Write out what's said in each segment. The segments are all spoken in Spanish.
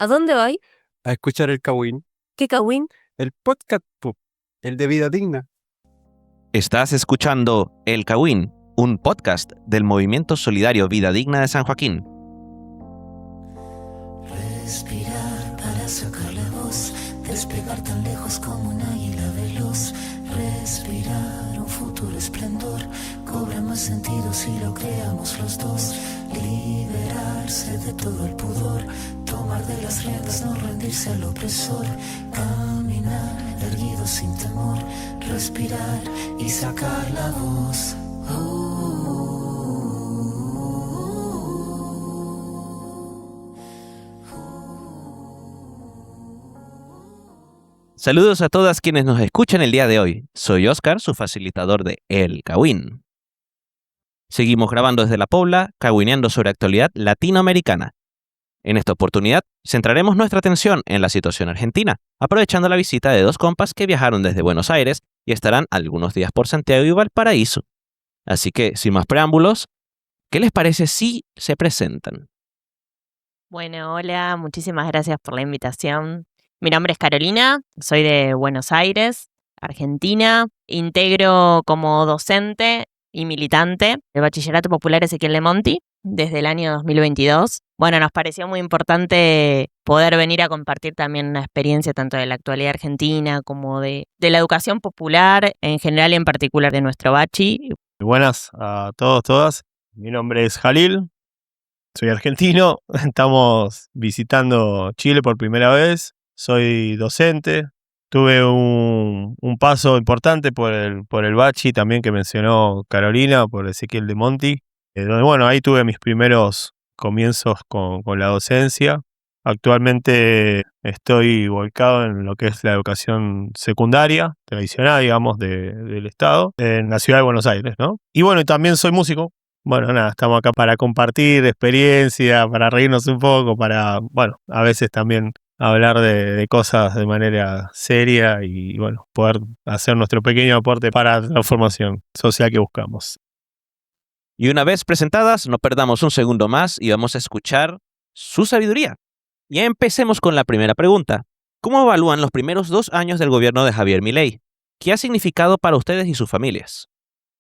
¿A dónde vais? A escuchar el Cawin, ¿Qué cagüín? el podcast, el de Vida Digna. Estás escuchando El Cawin, un podcast del Movimiento Solidario Vida Digna de San Joaquín. Respirar para sacar la voz, despegar tan lejos como un águila veloz. Respirar un futuro esplendor, cobra más sentido si lo creamos los dos. Liberarse de todo el pudor, tomar de las riendas, no rendirse al opresor. Caminar erguido sin temor, respirar y sacar la voz. Saludos a todas quienes nos escuchan el día de hoy. Soy Oscar, su facilitador de El Cawin. Seguimos grabando desde La Pobla, cawineando sobre actualidad latinoamericana. En esta oportunidad, centraremos nuestra atención en la situación argentina, aprovechando la visita de dos compas que viajaron desde Buenos Aires y estarán algunos días por Santiago y Valparaíso. Así que, sin más preámbulos, ¿qué les parece si se presentan? Bueno, hola, muchísimas gracias por la invitación. Mi nombre es Carolina, soy de Buenos Aires, Argentina. Integro como docente y militante el Bachillerato Popular Ezequiel de Monti desde el año 2022. Bueno, nos pareció muy importante poder venir a compartir también una experiencia tanto de la actualidad argentina como de la educación popular en general y en particular de nuestro bachi. Buenas a todos, todas. Mi nombre es Jalil, soy argentino. Estamos visitando Chile por primera vez. Soy docente. Tuve un paso importante por el Bachi también que mencionó Carolina, por Ezequiel de Monti. Donde, bueno, ahí tuve mis primeros comienzos con la docencia. Actualmente estoy volcado en lo que es la educación secundaria, tradicional, digamos, del Estado, en la ciudad de Buenos Aires, ¿no? Y bueno, y también soy músico. Bueno, nada, estamos acá para compartir experiencia, para reírnos un poco, para, bueno, a veces también hablar de cosas de manera seria y, bueno, poder hacer nuestro pequeño aporte para la transformación social que buscamos. Y una vez presentadas, no perdamos un segundo más y vamos a escuchar su sabiduría. Y empecemos con la primera pregunta. ¿Cómo evalúan los primeros 2 años del gobierno de Javier Milei? ¿Qué ha significado para ustedes y sus familias?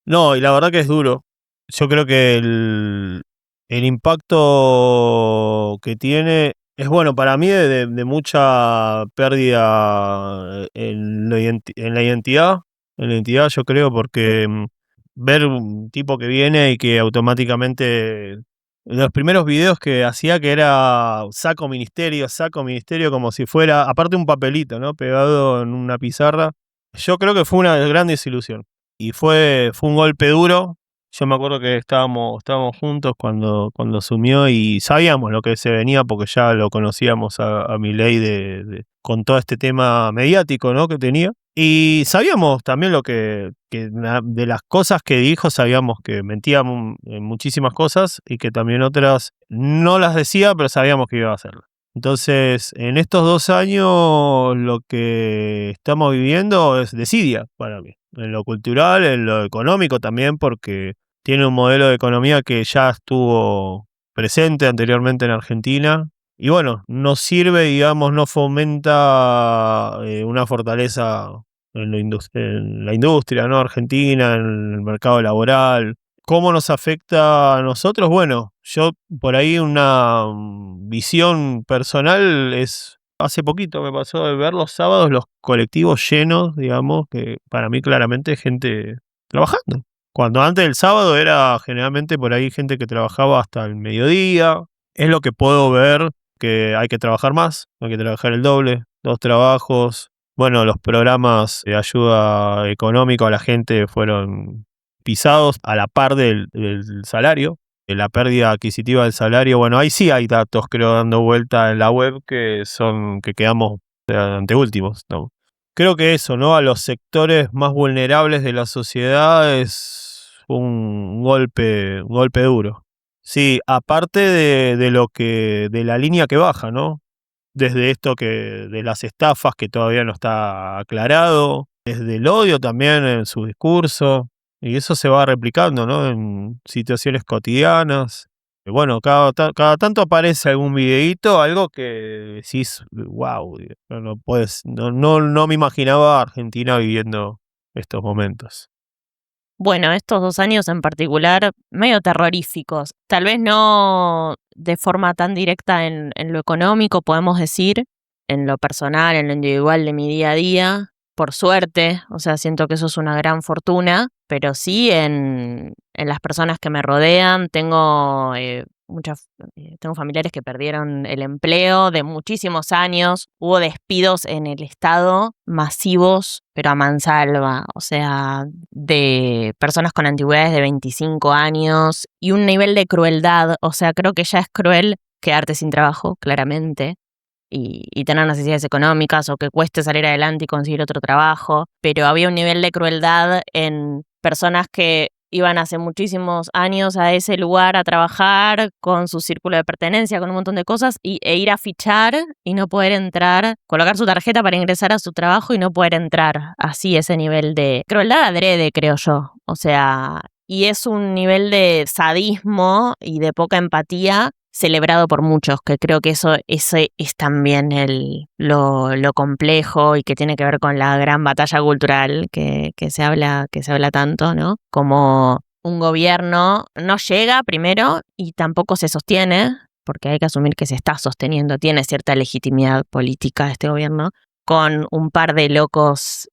No, y la verdad que es duro. Yo creo que el impacto que tiene es, bueno, para mí de mucha pérdida en la identidad. En la identidad, yo creo, porque ver un tipo que viene y que automáticamente los primeros videos que hacía que era saco ministerio, como si fuera, aparte un papelito, ¿no? Pegado en una pizarra. Yo creo que fue una gran desilusión. Y fue un golpe duro. Yo me acuerdo que estábamos juntos cuando asumió y sabíamos lo que se venía porque ya lo conocíamos a Milei con todo este tema mediático, ¿no? que tenía. Y sabíamos también lo que de las cosas que dijo, sabíamos que mentía en muchísimas cosas y que también otras no las decía, pero sabíamos que iba a hacerlas. Entonces, en estos 2 años lo que estamos viviendo es desidia para mí. En lo cultural, en lo económico también, porque tiene un modelo de economía que ya estuvo presente anteriormente en Argentina. Y bueno, no sirve, digamos, no fomenta una fortaleza en la industria, ¿no? Argentina, en el mercado laboral. ¿Cómo nos afecta a nosotros? Bueno, yo por ahí una visión personal es, hace poquito me pasó de ver los sábados los colectivos llenos, digamos, que para mí claramente gente trabajando. Cuando antes del sábado era generalmente por ahí gente que trabajaba hasta el mediodía. Es lo que puedo ver, que hay que trabajar más, hay que trabajar el doble, 2 trabajos. Bueno, los programas de ayuda económica a la gente fueron pisados a la par del salario, de la pérdida adquisitiva del salario. Bueno, ahí sí hay datos, creo, dando vuelta en la web que quedamos anteúltimos, ¿no? Creo que eso, ¿no? A los sectores más vulnerables de la sociedad es un golpe duro. Sí, aparte de la línea que baja, ¿no? Desde esto de las estafas que todavía no está aclarado, desde el odio también en su discurso, y eso se va replicando, ¿no? En situaciones cotidianas. Bueno, cada tanto aparece algún videíto, algo que decís, wow, no me imaginaba Argentina viviendo estos momentos. Bueno, estos 2 años en particular, medio terroríficos. Tal vez no de forma tan directa en lo económico, podemos decir, en lo personal, en lo individual de mi día a día. Por suerte, o sea, siento que eso es una gran fortuna, pero sí en las personas que me rodean. Tengo tengo familiares que perdieron el empleo de muchísimos años. Hubo despidos en el Estado masivos, pero a mansalva. O sea, de personas con antigüedades de 25 años y un nivel de crueldad. O sea, creo que ya es cruel quedarte sin trabajo, claramente, y tener necesidades económicas o que cueste salir adelante y conseguir otro trabajo. Pero había un nivel de crueldad en personas que iban hace muchísimos años a ese lugar a trabajar con su círculo de pertenencia, con un montón de cosas, e ir a fichar y no poder entrar, colocar su tarjeta para ingresar a su trabajo y no poder entrar. Así, ese nivel de crueldad adrede, creo yo. O sea, y es un nivel de sadismo y de poca empatía celebrado por muchos, que creo que ese es también lo complejo y que tiene que ver con la gran batalla cultural que se habla tanto, ¿no? Como un gobierno no llega primero y tampoco se sostiene, porque hay que asumir que se está sosteniendo, tiene cierta legitimidad política este gobierno, con un par de locos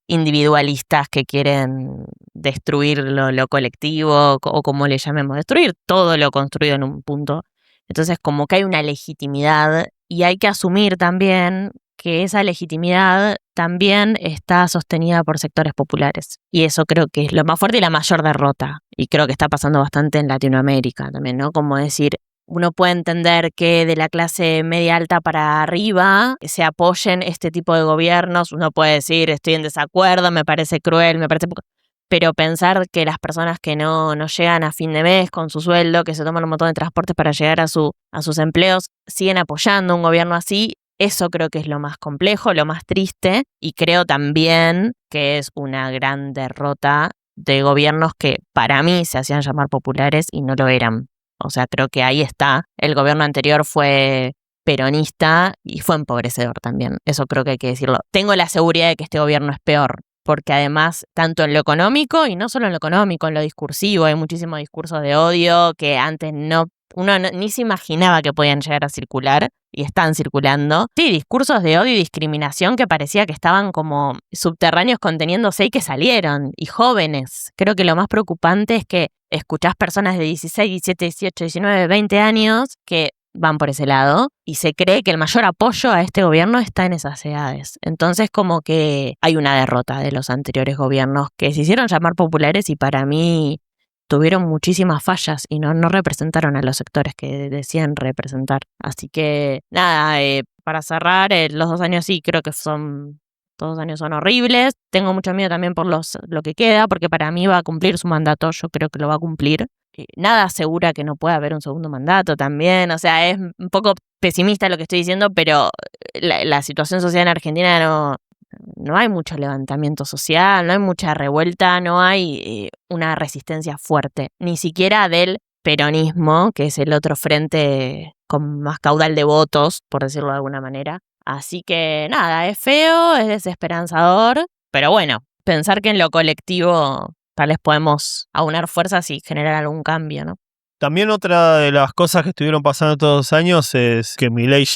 individualistas que quieren destruir lo colectivo, o como le llamemos, destruir todo lo construido en un punto. Entonces, como que hay una legitimidad y hay que asumir también que esa legitimidad también está sostenida por sectores populares. Y eso creo que es lo más fuerte y la mayor derrota. Y creo que está pasando bastante en Latinoamérica también, ¿no? Como decir, uno puede entender que de la clase media alta para arriba se apoyen este tipo de gobiernos. Uno puede decir, estoy en desacuerdo, me parece cruel, me parece poco. Pero pensar que las personas que no llegan a fin de mes con su sueldo, que se toman un montón de transportes para llegar a sus empleos, siguen apoyando un gobierno así, eso creo que es lo más complejo, lo más triste, y creo también que es una gran derrota de gobiernos que para mí se hacían llamar populares y no lo eran. O sea, creo que ahí está. El gobierno anterior fue peronista y fue empobrecedor también. Eso creo que hay que decirlo. Tengo la seguridad de que este gobierno es peor, porque además, tanto en lo económico, y no solo en lo económico, en lo discursivo, hay muchísimos discursos de odio que antes uno ni se imaginaba que podían llegar a circular, y están circulando. Sí, discursos de odio y discriminación que parecía que estaban como subterráneos conteniéndose y que salieron, y jóvenes. Creo que lo más preocupante es que escuchás personas de 16, 17, 18, 19, 20 años que van por ese lado y se cree que el mayor apoyo a este gobierno está en esas edades. Entonces, como que hay una derrota de los anteriores gobiernos que se hicieron llamar populares y para mí tuvieron muchísimas fallas y no representaron a los sectores que decían representar. Así que, nada, para cerrar, los 2 años sí, creo que todos los años son horribles. Tengo mucho miedo también por lo que queda, porque para mí va a cumplir su mandato, yo creo que lo va a cumplir. Nada asegura que no pueda haber un segundo mandato también, o sea, es un poco pesimista lo que estoy diciendo, pero la situación social en Argentina no hay mucho levantamiento social, no hay mucha revuelta, no hay una resistencia fuerte, ni siquiera del peronismo, que es el otro frente con más caudal de votos, por decirlo de alguna manera. Así que nada, es feo, es desesperanzador, pero bueno, pensar que en lo colectivo tal vez podemos aunar fuerzas y generar algún cambio, ¿no? También otra de las cosas que estuvieron pasando todos los años es que Milei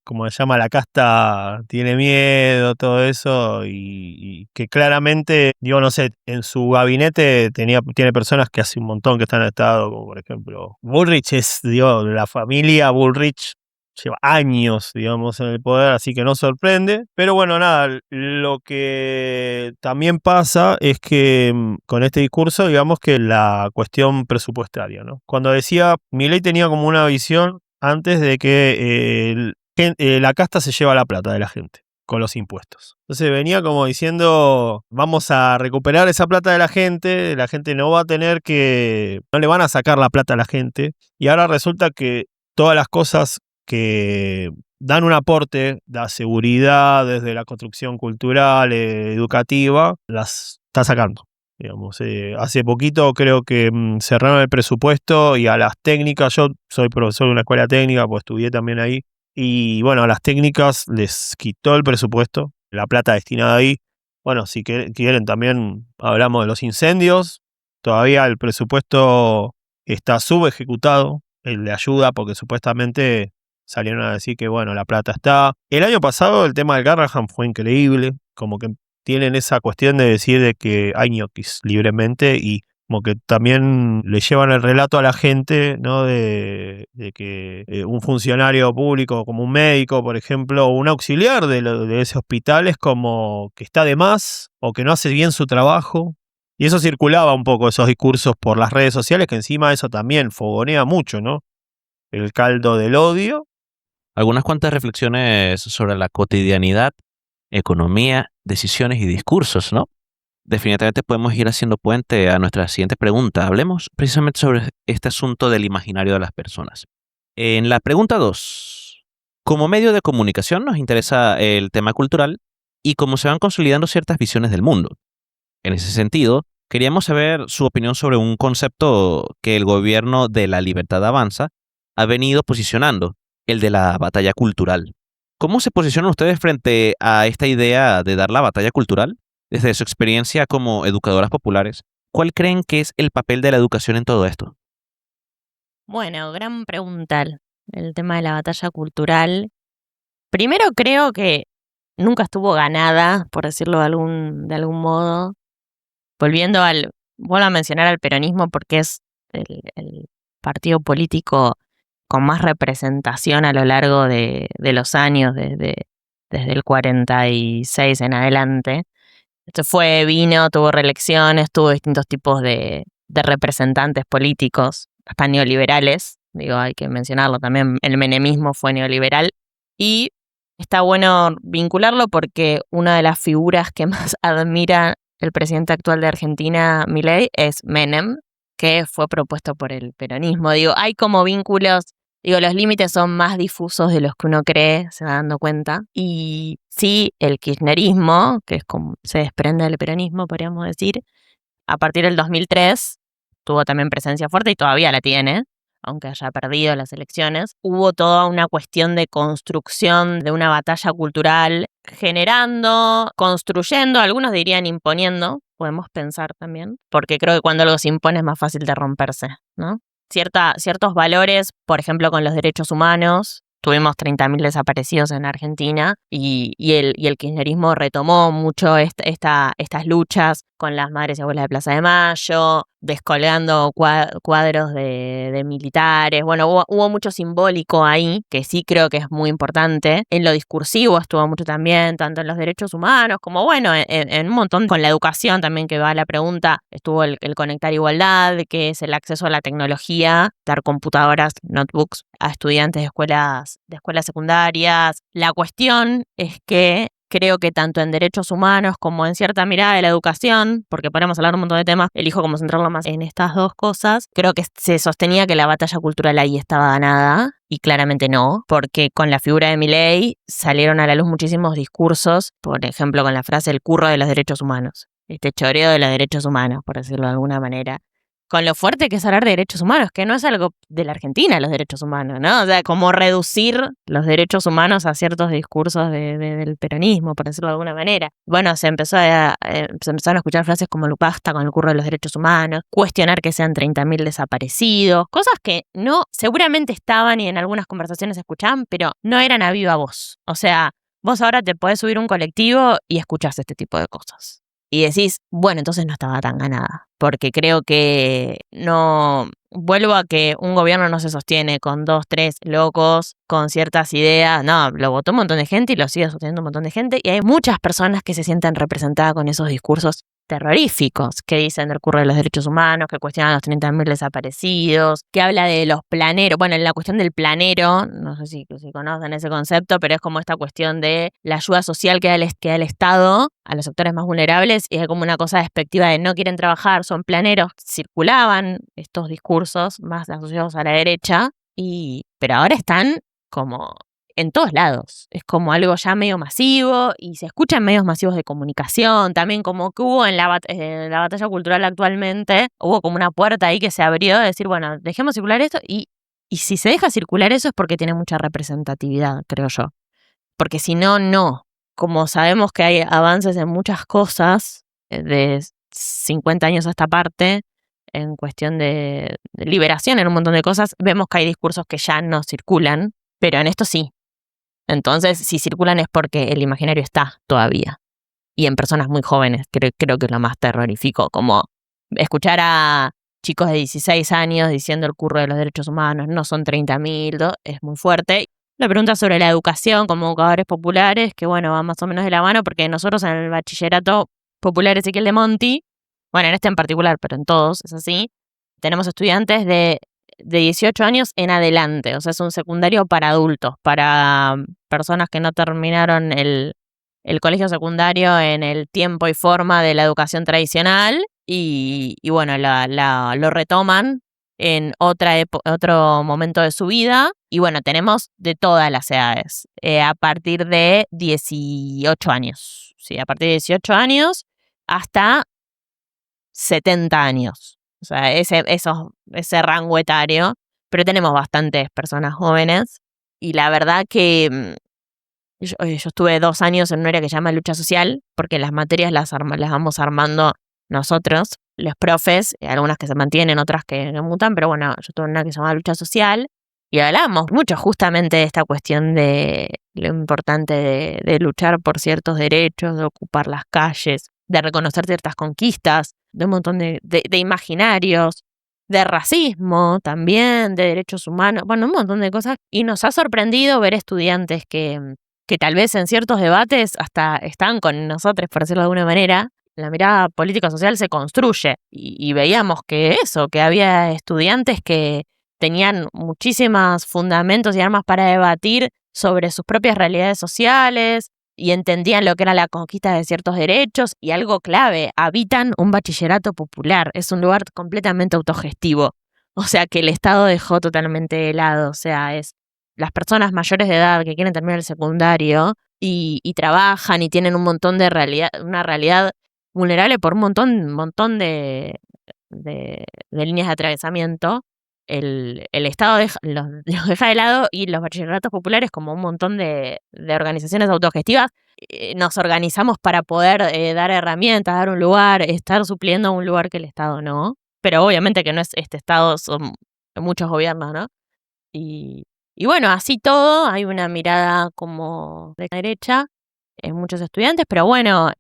como se llama, la casta tiene miedo, todo eso, y que claramente, digo, no sé, en su gabinete tiene personas que hace un montón que están en estado, como por ejemplo, Bullrich la familia Bullrich lleva años, digamos, en el poder, así que no sorprende. Pero bueno, nada, lo que también pasa es que con este discurso, digamos que la cuestión presupuestaria, ¿no? Cuando decía, Milei tenía como una visión antes de que la casta se lleva la plata de la gente con los impuestos. Entonces venía como diciendo, vamos a recuperar esa plata de la gente no va a no le van a sacar la plata a la gente, y ahora resulta que todas las cosas que dan un aporte, la seguridad desde la construcción cultural, educativa, las está sacando. Digamos, hace poquito creo que cerraron el presupuesto y a las técnicas, yo soy profesor de una escuela técnica, pues estudié también ahí, y bueno, a las técnicas les quitó el presupuesto, la plata destinada ahí. Bueno, si quieren también hablamos de los incendios, todavía el presupuesto está subejecutado, el de ayuda, porque supuestamente salieron a decir que bueno, la plata está. El año pasado el tema del Garrahan fue increíble, como que tienen esa cuestión de decir de que hay ñoquis libremente y como que también le llevan el relato a la gente, ¿no? De que un funcionario público como un médico, por ejemplo, o un auxiliar de ese hospital es como que está de más o que no hace bien su trabajo. Y eso circulaba un poco, esos discursos por las redes sociales, que encima eso también fogonea mucho, ¿no? El caldo del odio. Algunas cuantas reflexiones sobre la cotidianidad, economía, decisiones y discursos, ¿no? Definitivamente podemos ir haciendo puente a nuestra siguiente pregunta. Hablemos precisamente sobre este asunto del imaginario de las personas. En la pregunta 2, como medio de comunicación nos interesa el tema cultural y cómo se van consolidando ciertas visiones del mundo. En ese sentido, queríamos saber su opinión sobre un concepto que el gobierno de la libertad avanza ha venido posicionando, el de la batalla cultural. ¿Cómo se posicionan ustedes frente a esta idea de dar la batalla cultural? Desde su experiencia como educadoras populares, ¿cuál creen que es el papel de la educación en todo esto? Bueno, gran pregunta el tema de la batalla cultural. Primero creo que nunca estuvo ganada, por decirlo de algún modo. Vuelvo a mencionar al peronismo porque es el partido político con más representación a lo largo de los años, desde el 46 en adelante. Vino, tuvo reelecciones, tuvo distintos tipos de representantes políticos, hasta neoliberales, hay que mencionarlo también, el menemismo fue neoliberal, y está bueno vincularlo porque una de las figuras que más admira el presidente actual de Argentina, Milei, es Menem, que fue propuesto por el peronismo. Hay como vínculos. Los límites son más difusos de los que uno cree, se va dando cuenta. Y sí, el kirchnerismo, que es como se desprende del peronismo, podríamos decir, a partir del 2003 tuvo también presencia fuerte y todavía la tiene, aunque haya perdido las elecciones. Hubo toda una cuestión de construcción de una batalla cultural, generando, construyendo, algunos dirían imponiendo, podemos pensar también, porque creo que cuando algo se impone es más fácil de romperse, ¿no? Ciertos valores, por ejemplo, con los derechos humanos. Tuvimos 30.000 desaparecidos en Argentina y el kirchnerismo retomó mucho estas luchas con las madres y abuelas de Plaza de Mayo, descolgando cuadros de militares. Bueno, hubo mucho simbólico ahí, que sí creo que es muy importante. En lo discursivo estuvo mucho también, tanto en los derechos humanos como, bueno, en un montón con la educación también, que va a la pregunta, estuvo el conectar igualdad, que es el acceso a la tecnología, dar computadoras, notebooks a estudiantes de escuelas secundarias. La cuestión es que creo que tanto en derechos humanos como en cierta mirada de la educación, porque podemos hablar un montón de temas, elijo como centrarlo más en estas dos cosas, creo que se sostenía que la batalla cultural ahí estaba ganada, y claramente no, porque con la figura de Milei salieron a la luz muchísimos discursos, por ejemplo con la frase el curro de los derechos humanos, este choreo de los derechos humanos, por decirlo de alguna manera. Con lo fuerte que es hablar de derechos humanos, que no es algo de la Argentina, los derechos humanos, ¿no? O sea, como reducir los derechos humanos a ciertos discursos del peronismo, por decirlo de alguna manera. Bueno, se empezaron a escuchar frases como basta con el curro de los derechos humanos, cuestionar que sean 30.000 desaparecidos, cosas que no, seguramente estaban y en algunas conversaciones escuchaban, pero no eran a viva voz. O sea, vos ahora te podés subir a un colectivo y escuchás este tipo de cosas. Y decís, bueno, entonces no estaba tan ganada, porque creo que no, vuelvo a que un gobierno no se sostiene con 2, 3 locos, con ciertas ideas, no, lo votó un montón de gente y lo sigue sosteniendo un montón de gente, y hay muchas personas que se sienten representadas con esos discursos terroríficos, que dicen del curro de los derechos humanos, que cuestionan a los 30.000 desaparecidos, que habla de los planeros. Bueno, en la cuestión del planero, no sé si conocen ese concepto, pero es como esta cuestión de la ayuda social que da el Estado a los sectores más vulnerables, y es como una cosa despectiva de no quieren trabajar, son planeros. Circulaban estos discursos más asociados a la derecha, pero ahora están como en todos lados. Es como algo ya medio masivo y se escucha en medios masivos de comunicación. También como que hubo en la batalla cultural actualmente, hubo como una puerta ahí que se abrió de decir, bueno, dejemos circular esto y si se deja circular eso es porque tiene mucha representatividad, creo yo. Porque si no, no. Como sabemos que hay avances en muchas cosas de 50 años a esta parte, en cuestión de liberación en un montón de cosas, vemos que hay discursos que ya no circulan, pero en esto sí. Entonces, si circulan es porque el imaginario está todavía. Y en personas muy jóvenes, creo que es lo más terrorífico, como escuchar a chicos de 16 años diciendo el curro de los derechos humanos, no son 30.000, es muy fuerte. La pregunta sobre la educación como educadores populares, que bueno, va más o menos de la mano, porque nosotros en el bachillerato popular Ezequiel de Monti, bueno, en este en particular, pero en todos es así, tenemos estudiantes de 18 años en adelante, o sea, es un secundario para adultos, para personas que no terminaron el colegio secundario en el tiempo y forma de la educación tradicional y bueno, lo retoman en otro momento de su vida. Y bueno, tenemos de todas las edades, a partir de 18 años. Sí, a partir de 18 años hasta 70 años. O sea, ese rango etario. Pero tenemos bastantes personas jóvenes. Y la verdad que yo estuve 2 años en un área que se llama lucha social, porque las materias las vamos armando nosotros, los profes, algunas que se mantienen, otras que mutan, pero bueno, yo estuve en una que se llama lucha social y hablamos mucho justamente de esta cuestión de lo importante de luchar por ciertos derechos, de ocupar las calles, de reconocer ciertas conquistas, de un montón de imaginarios, de racismo también, de derechos humanos, bueno, un montón de cosas. Y nos ha sorprendido ver estudiantes que tal vez en ciertos debates hasta están con nosotros, por decirlo de alguna manera. La mirada político-social se construye y veíamos que había estudiantes que tenían muchísimos fundamentos y armas para debatir sobre sus propias realidades sociales y entendían lo que era la conquista de ciertos derechos y algo clave, habitan un bachillerato popular, es un lugar completamente autogestivo, o sea que el Estado dejó totalmente de lado, o sea, es las personas mayores de edad que quieren terminar el secundario y trabajan y tienen un montón de realidad, una realidad vulnerable por un montón de líneas de atravesamiento, el Estado los deja de lado y los bachilleratos populares, como un montón de organizaciones autogestivas, nos organizamos para poder dar herramientas, dar un lugar, estar supliendo un lugar que el Estado no. Pero obviamente que no es este Estado, son muchos gobiernos, ¿no? Y bueno, así todo, hay una mirada como de derecha en muchos estudiantes, pero bueno,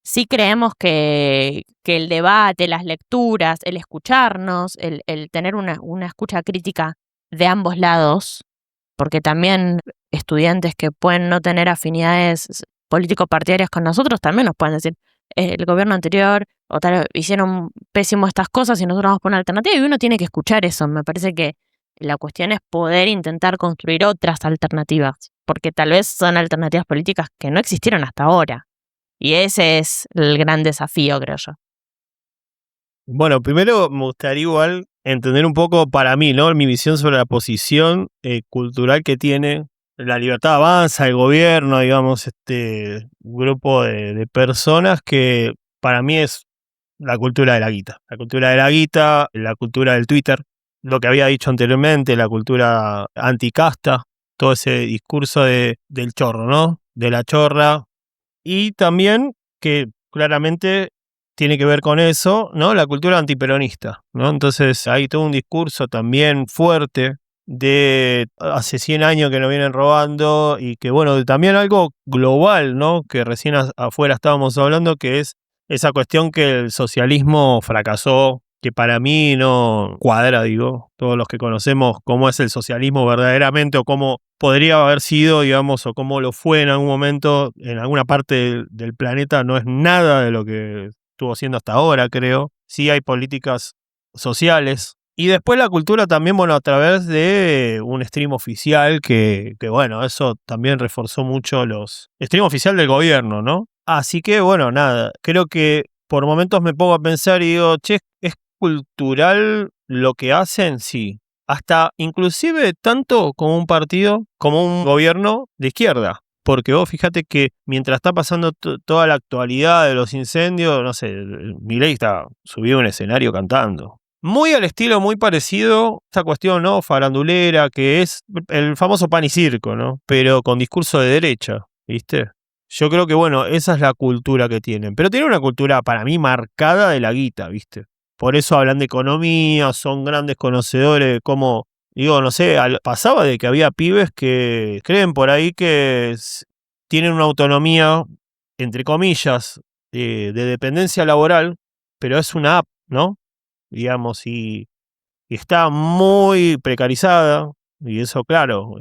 sí creemos que el debate, las lecturas, el escucharnos, el tener una escucha crítica de ambos lados, porque también estudiantes que pueden no tener afinidades político-partidarias con nosotros también nos pueden decir, el gobierno anterior o tal hicieron pésimo estas cosas y nosotros vamos por una alternativa y uno tiene que escuchar eso. Me parece que la cuestión es poder intentar construir otras alternativas, porque tal vez son alternativas políticas que no existieron hasta ahora. Y ese es el gran desafío, creo yo. Bueno, primero me gustaría igual entender un poco para mí, ¿no? Mi visión sobre la posición cultural que tiene la Libertad Avanza, el gobierno, digamos, este grupo de personas que para mí es la cultura de la guita. La cultura de la guita, la cultura del Twitter, lo que había dicho anteriormente, la cultura anticasta, todo ese discurso del chorro, ¿no? De la chorra. Y también que claramente tiene que ver con eso, ¿no? La cultura antiperonista, ¿no? Entonces hay todo un discurso también fuerte de hace 100 años que nos vienen robando y que, bueno, también algo global, ¿no? Que recién afuera estábamos hablando, que es esa cuestión que el socialismo fracasó, que para mí no cuadra, digo, todos los que conocemos cómo es el socialismo verdaderamente o cómo podría haber sido, digamos, o cómo lo fue en algún momento en alguna parte del planeta, no es nada de lo que estuvo siendo hasta ahora, creo. Sí hay políticas sociales. Y después la cultura también, bueno, a través de un stream oficial que bueno, eso también reforzó mucho los stream oficial del gobierno, ¿no? Así que, bueno, nada, creo que por momentos me pongo a pensar y digo, che, ¿es cultural lo que hacen? Sí. hasta inclusive tanto como un partido, como un gobierno de izquierda. Porque vos fíjate que mientras está pasando toda la actualidad de los incendios, no sé, Milei está subido a un escenario cantando. Muy al estilo, muy parecido, esta cuestión, ¿no? Farandulera, que es el famoso pan y circo, ¿no? Pero con discurso de derecha, ¿viste? Yo creo que, bueno, esa es la cultura que tienen. Pero tienen una cultura, para mí, marcada de la guita, ¿viste? Por eso hablan de economía, son grandes conocedores de cómo... Digo, no sé, pasaba de que había pibes que creen por ahí que tienen una autonomía, entre comillas, de dependencia laboral, pero es una app, ¿no? Digamos, y está muy precarizada, y eso, claro,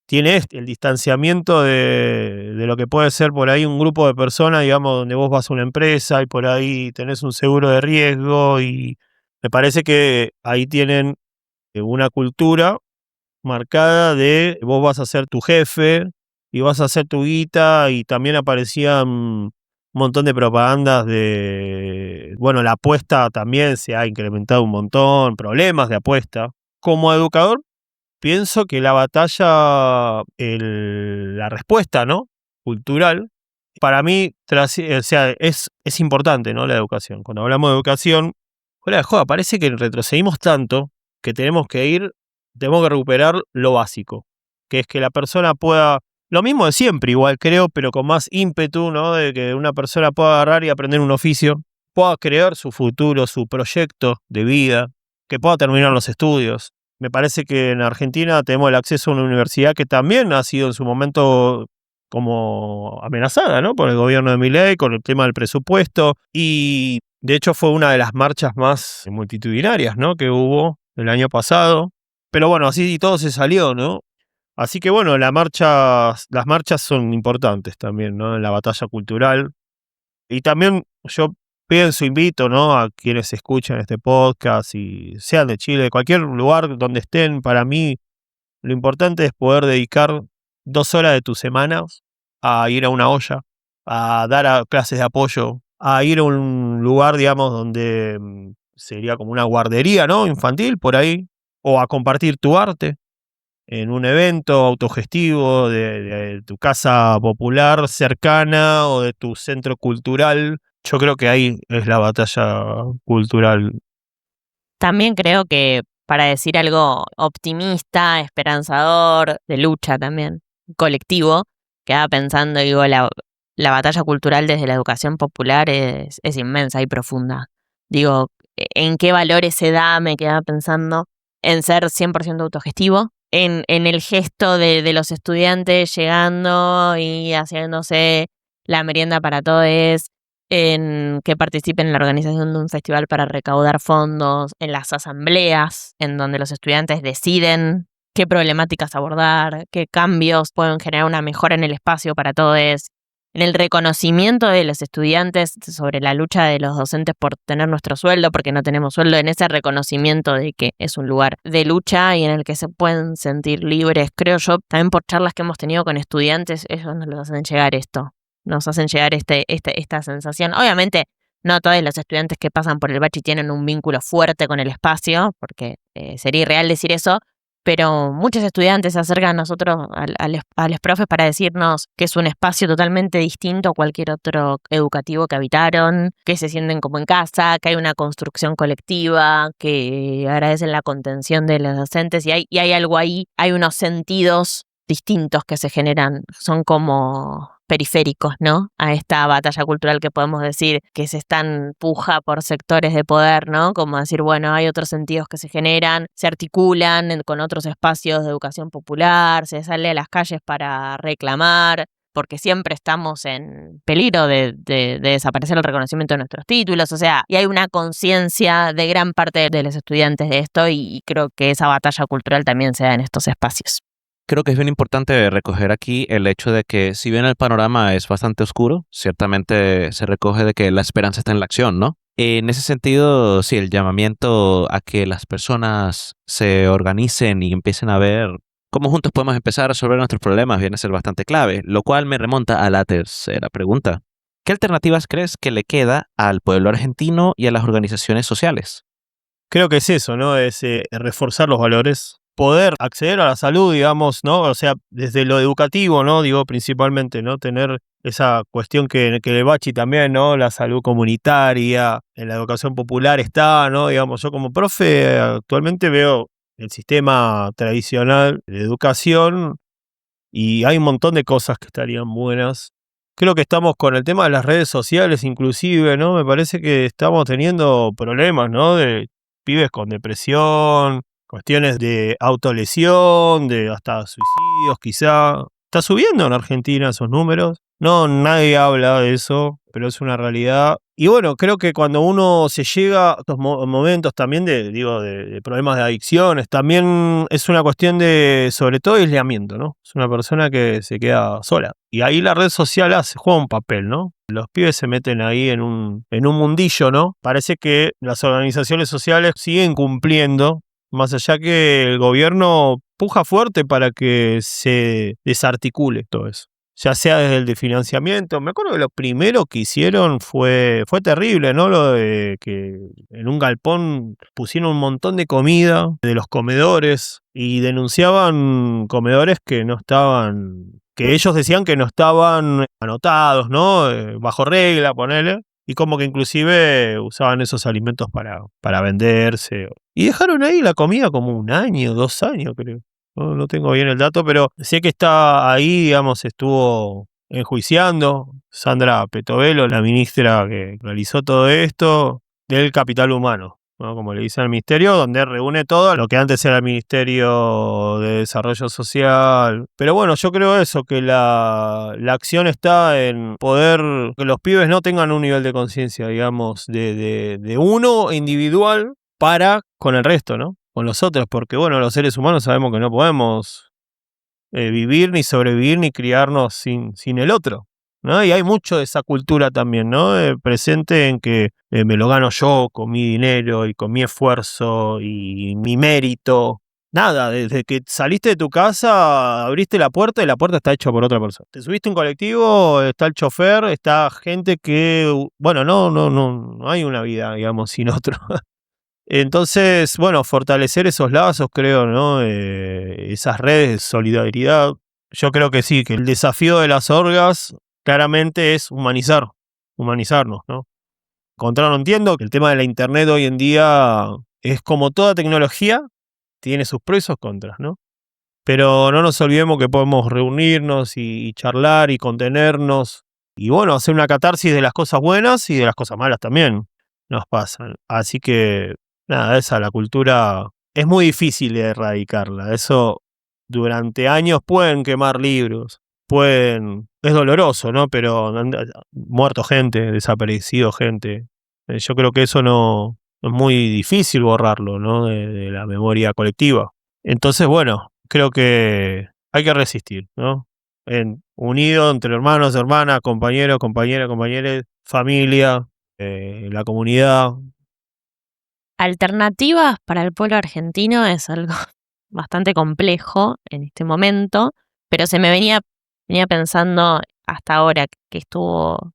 tiene el distanciamiento de lo que puede ser por ahí un grupo de personas, digamos, donde vos vas a una empresa y por ahí tenés un seguro de riesgo, y me parece que ahí tienen una cultura marcada de vos vas a ser tu jefe y vas a hacer tu guita, y también aparecían un montón de propagandas de, bueno, la apuesta también se ha incrementado un montón, problemas de apuesta. Como educador, pienso que la batalla, la respuesta, ¿no? Cultural, para mí, o sea, es importante, ¿no? La educación. Cuando hablamos de educación, fuera de joda, parece que retrocedimos tanto que tenemos que recuperar lo básico, que es que la persona pueda, lo mismo de siempre igual creo, pero con más ímpetu, ¿no? De que una persona pueda agarrar y aprender un oficio, pueda crear su futuro, su proyecto de vida, que pueda terminar los estudios. Me parece que en Argentina tenemos el acceso a una universidad que también ha sido en su momento como amenazada, ¿no? Por el gobierno de Milei, con el tema del presupuesto, y de hecho fue una de las marchas más multitudinarias, ¿no? Que hubo el año pasado. Pero bueno, así todo se salió, ¿no? Así que bueno, las marchas son importantes también, ¿no? En la batalla cultural. Y también yo invito, ¿no? A quienes escuchan este podcast y sean de Chile, de cualquier lugar donde estén, para mí lo importante es poder dedicar 2 horas de tu semana a ir a una olla, a dar clases de apoyo, a ir a un lugar, digamos, donde sería como una guardería, ¿no? Infantil, por ahí, o a compartir tu arte en un evento autogestivo de tu casa popular cercana o de tu centro cultural. Yo creo que ahí es la batalla cultural. También creo que para decir algo optimista, esperanzador, de lucha también, colectivo, quedaba pensando, digo, la batalla cultural desde la educación popular es inmensa y profunda. Digo, ¿en qué valores se da? Me quedaba pensando en ser 100% autogestivo, en el gesto de los estudiantes llegando y haciéndose la merienda para todos, en que participen en la organización de un festival para recaudar fondos, en las asambleas, en donde los estudiantes deciden qué problemáticas abordar, qué cambios pueden generar una mejora en el espacio para todos, en el reconocimiento de los estudiantes sobre la lucha de los docentes por tener nuestro sueldo, porque no tenemos sueldo, en ese reconocimiento de que es un lugar de lucha y en el que se pueden sentir libres. Creo yo, también por charlas que hemos tenido con estudiantes, ellos nos lo hacen llegar esto. Nos hacen llegar esta sensación. Obviamente, no todos los estudiantes que pasan por el bachi tienen un vínculo fuerte con el espacio, porque sería irreal decir eso, pero muchos estudiantes se acercan a nosotros, a los profes, para decirnos que es un espacio totalmente distinto a cualquier otro educativo que habitaron, que se sienten como en casa, que hay una construcción colectiva, que agradecen la contención de los docentes, y hay algo ahí, hay unos sentidos distintos que se generan, son como periféricos, ¿no? A esta batalla cultural que podemos decir que se están puja por sectores de poder, ¿no? Como decir, bueno, hay otros sentidos que se generan, se articulan con otros espacios de educación popular, se sale a las calles para reclamar, porque siempre estamos en peligro de desaparecer el reconocimiento de nuestros títulos, o sea, y hay una conciencia de gran parte de los estudiantes de esto, y creo que esa batalla cultural también se da en estos espacios. Creo que es bien importante recoger aquí el hecho de que si bien el panorama es bastante oscuro, ciertamente se recoge de que la esperanza está en la acción, ¿no? En ese sentido, sí, el llamamiento a que las personas se organicen y empiecen a ver cómo juntos podemos empezar a resolver nuestros problemas viene a ser bastante clave, lo cual me remonta a la tercera pregunta. ¿Qué alternativas crees que le queda al pueblo argentino y a las organizaciones sociales? creo que es eso, ¿no? Es reforzar los valores, poder acceder a la salud, digamos, ¿no? O sea, desde lo educativo, ¿no? Digo, principalmente, ¿no? Tener esa cuestión que el Bachi también, ¿no? La salud comunitaria, en la educación popular está, ¿no? Digamos, yo como profe actualmente veo el sistema tradicional de educación y hay un montón de cosas que estarían buenas. Creo que estamos con el tema de las redes sociales inclusive, ¿no? Me parece que estamos teniendo problemas, ¿no? De pibes con depresión, cuestiones de autolesión, de hasta suicidios quizá. Está subiendo en Argentina esos números. No, nadie habla de eso, pero es una realidad. Y bueno, creo que cuando uno se llega a estos momentos también de problemas de adicciones, también es una cuestión de, sobre todo, aislamiento, ¿no? Es una persona que se queda sola. Y ahí la red social juega un papel, ¿no? Los pibes se meten ahí en un mundillo, ¿no? Parece que las organizaciones sociales siguen cumpliendo, más allá que el gobierno puja fuerte para que se desarticule todo eso. Ya sea desde el de financiamiento. Me acuerdo que lo primero que hicieron fue terrible, ¿no? Lo de que en un galpón pusieron un montón de comida de los comedores y denunciaban comedores que no estaban, que ellos decían que no estaban anotados, ¿no? Bajo regla, ponele. Y como que inclusive usaban esos alimentos para venderse. Y dejaron ahí la comida como 1 año, 2 años, creo. No tengo bien el dato, pero sé que está ahí, digamos, estuvo enjuiciando Sandra Petovelo, la ministra que realizó todo esto, del capital humano, ¿no? Como le dicen al ministerio, donde reúne todo lo que antes era el Ministerio de Desarrollo Social. Pero bueno, yo creo eso, que la acción está en poder que los pibes no tengan un nivel de conciencia, digamos, de uno individual para con el resto, ¿no? Con los otros, porque bueno, los seres humanos sabemos que no podemos vivir, ni sobrevivir, ni criarnos sin el otro, ¿no? Y hay mucho de esa cultura también, ¿no? Presente en que me lo gano yo con mi dinero y con mi esfuerzo y mi mérito. Nada, desde que saliste de tu casa, abriste la puerta y la puerta está hecha por otra persona. Te subiste a un colectivo, está el chofer, está gente que, bueno, no hay una vida, digamos, sin otro. Entonces, bueno, fortalecer esos lazos, creo, ¿no? Esas redes de solidaridad. Yo creo que sí, que el desafío de las orgas claramente es humanizarnos, ¿no? Contrario, entiendo que el tema de la internet hoy en día es como toda tecnología, tiene sus pros y sus contras, ¿no? Pero no nos olvidemos que podemos reunirnos y charlar y contenernos y, bueno, hacer una catarsis de las cosas buenas y de las cosas malas también nos pasan. Así que nada, la cultura es muy difícil de erradicarla. Eso durante años pueden quemar libros, es doloroso, ¿no? Pero han muerto gente, desaparecido gente. Yo creo que eso no es muy difícil borrarlo, ¿no? De la memoria colectiva. Entonces, bueno, creo que hay que resistir, ¿no? Unido entre hermanos, hermanas, compañeros, compañeras, familia, la comunidad. Alternativas para el pueblo argentino es algo bastante complejo en este momento, pero se me venía pensando hasta ahora que estuvo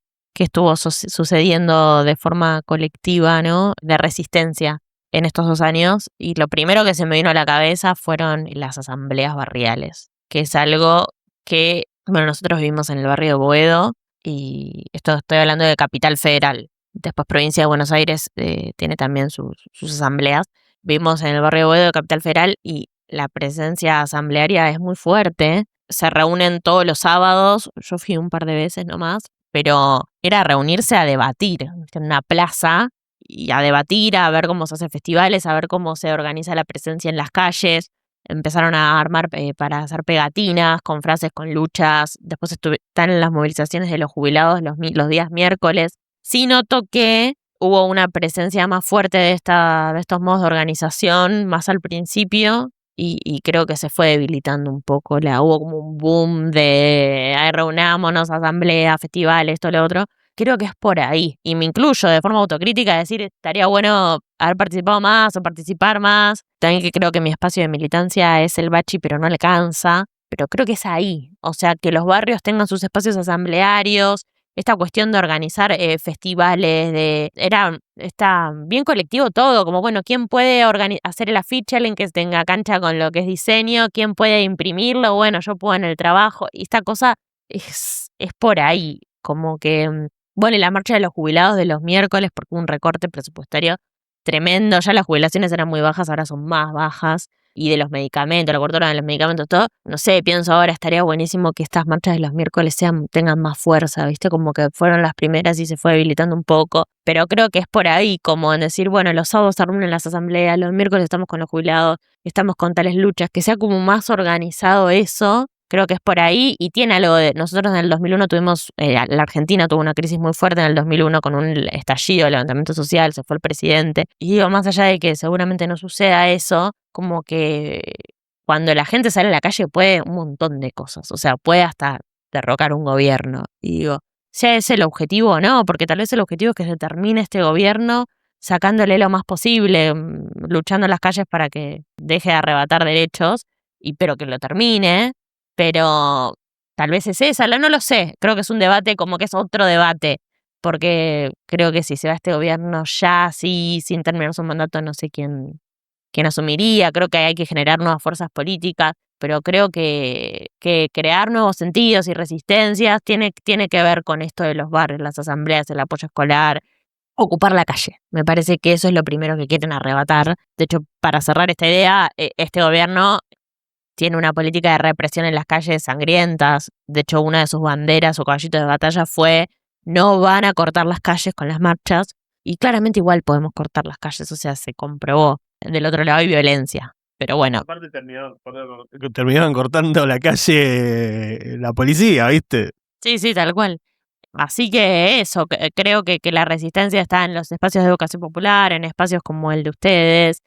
sucediendo de forma colectiva, ¿no? De resistencia en estos 2 años, y lo primero que se me vino a la cabeza fueron las asambleas barriales, que es algo que, bueno, nosotros vivimos en el barrio de Boedo, y estoy hablando de Capital Federal. Después Provincia de Buenos Aires tiene también sus asambleas. Vivimos en el barrio de Boedo de Capital Federal y la presencia asamblearia es muy fuerte. Se reúnen todos los sábados, yo fui un par de veces nomás, pero era reunirse a debatir en una plaza y a debatir, a ver cómo se hacen festivales, a ver cómo se organiza la presencia en las calles. Empezaron a armar para hacer pegatinas con frases, con luchas. Después están en las movilizaciones de los jubilados los días miércoles. Sí noto que hubo una presencia más fuerte de estos modos de organización más al principio y creo que se fue debilitando un poco. Hubo como un boom de reunámonos, asamblea, festivales, esto, lo otro. Creo que es por ahí. Y me incluyo de forma autocrítica, decir, estaría bueno haber participado más o participar más. También que creo que mi espacio de militancia es el Bachi, pero no alcanza. Pero creo que es ahí. O sea, que los barrios tengan sus espacios asamblearios, esta cuestión de organizar festivales, está bien colectivo todo, como bueno, ¿quién puede hacer el afiche? Alguien que tenga cancha con lo que es diseño, ¿quién puede imprimirlo? Bueno, yo puedo en el trabajo. Y esta cosa es por ahí, como que, bueno, y la marcha de los jubilados de los miércoles, porque hubo un recorte presupuestario tremendo, ya las jubilaciones eran muy bajas, ahora son más bajas, y de los medicamentos, la cobertura de los medicamentos, todo, no sé, pienso ahora, estaría buenísimo que estas marchas de los miércoles tengan más fuerza, ¿viste? Como que fueron las primeras y se fue debilitando un poco, pero creo que es por ahí, como en decir, bueno, los sábados se reúnen las asambleas, los miércoles estamos con los jubilados, estamos con tales luchas, que sea como más organizado eso. Creo que es por ahí y tiene algo de... Nosotros en el 2001 la Argentina tuvo una crisis muy fuerte en el 2001 con un estallido, levantamiento social, se fue el presidente. Y digo, más allá de que seguramente no suceda eso, como que cuando la gente sale a la calle puede un montón de cosas. O sea, puede hasta derrocar un gobierno. Y digo, sea ese el objetivo o no, porque tal vez el objetivo es que se termine este gobierno sacándole lo más posible, luchando en las calles para que deje de arrebatar derechos, pero que lo termine. Pero tal vez es esa, no lo sé, creo que es un debate como que es otro debate, porque creo que si se va este gobierno ya así, sin terminar su mandato, no sé quién asumiría, creo que hay que generar nuevas fuerzas políticas, pero creo que crear nuevos sentidos y resistencias tiene que ver con esto de los barrios, las asambleas, el apoyo escolar, ocupar la calle. Me parece que eso es lo primero que quieren arrebatar. De hecho, para cerrar esta idea, este gobierno tiene una política de represión en las calles sangrientas. De hecho, una de sus banderas o caballitos de batalla fue: no van a cortar las calles con las marchas. Y claramente igual podemos cortar las calles, o sea, se comprobó. Del otro lado hay violencia. Pero bueno. Aparte terminaban cortando la calle la policía, ¿viste? Sí, tal cual. Así que eso, creo que la resistencia está en los espacios de educación popular, en espacios como el de ustedes,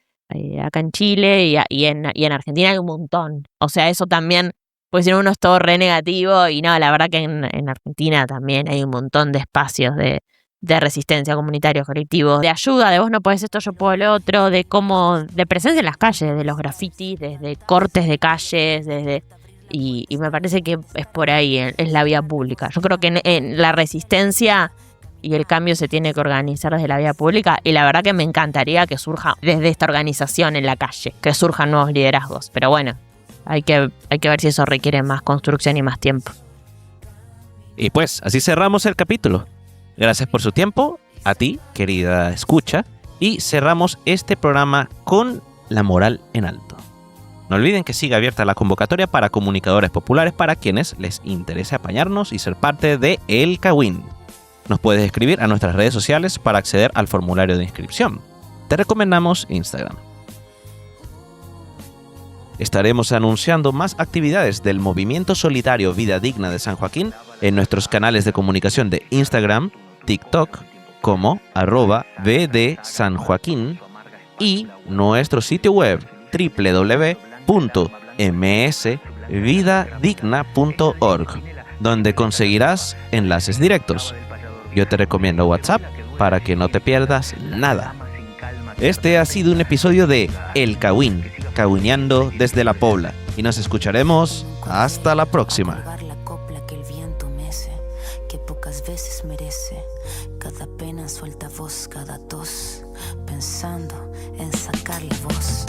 acá en Chile y en Argentina hay un montón. O sea, eso también, pues si no, uno es todo re negativo y no, la verdad que en Argentina también hay un montón de espacios de resistencia, comunitarios, colectivos, de ayuda, de vos no podés esto, yo puedo lo otro, de presencia en las calles, de los grafitis, desde cortes de calles, y me parece que es por ahí, es la vía pública. Yo creo que en la resistencia y el cambio se tiene que organizar desde la vía pública, y la verdad que me encantaría que surja desde esta organización en la calle, que surjan nuevos liderazgos, pero bueno, hay que ver si eso requiere más construcción y más tiempo. Y pues, así cerramos el capítulo. Gracias por su tiempo, a ti, querida escucha, y cerramos este programa con la moral en alto. No olviden que sigue abierta la convocatoria para comunicadores populares para quienes les interese apañarnos y ser parte de El Cawin. Nos puedes escribir a nuestras redes sociales para acceder al formulario de inscripción. Te recomendamos Instagram. Estaremos anunciando más actividades del movimiento solidario Vida Digna de San Joaquín en nuestros canales de comunicación de Instagram, TikTok, como @vdsanjoaquín, y nuestro sitio web www.msvidadigna.org, donde conseguirás enlaces directos. Yo te recomiendo WhatsApp para que no te pierdas nada. Este ha sido un episodio de El Cawin, cawineando desde la Pobla, y nos escucharemos hasta la próxima. La copla que el viento mece, que pocas veces merece. Cada pena suelta voz, cada tos, pensando en sacarle voz.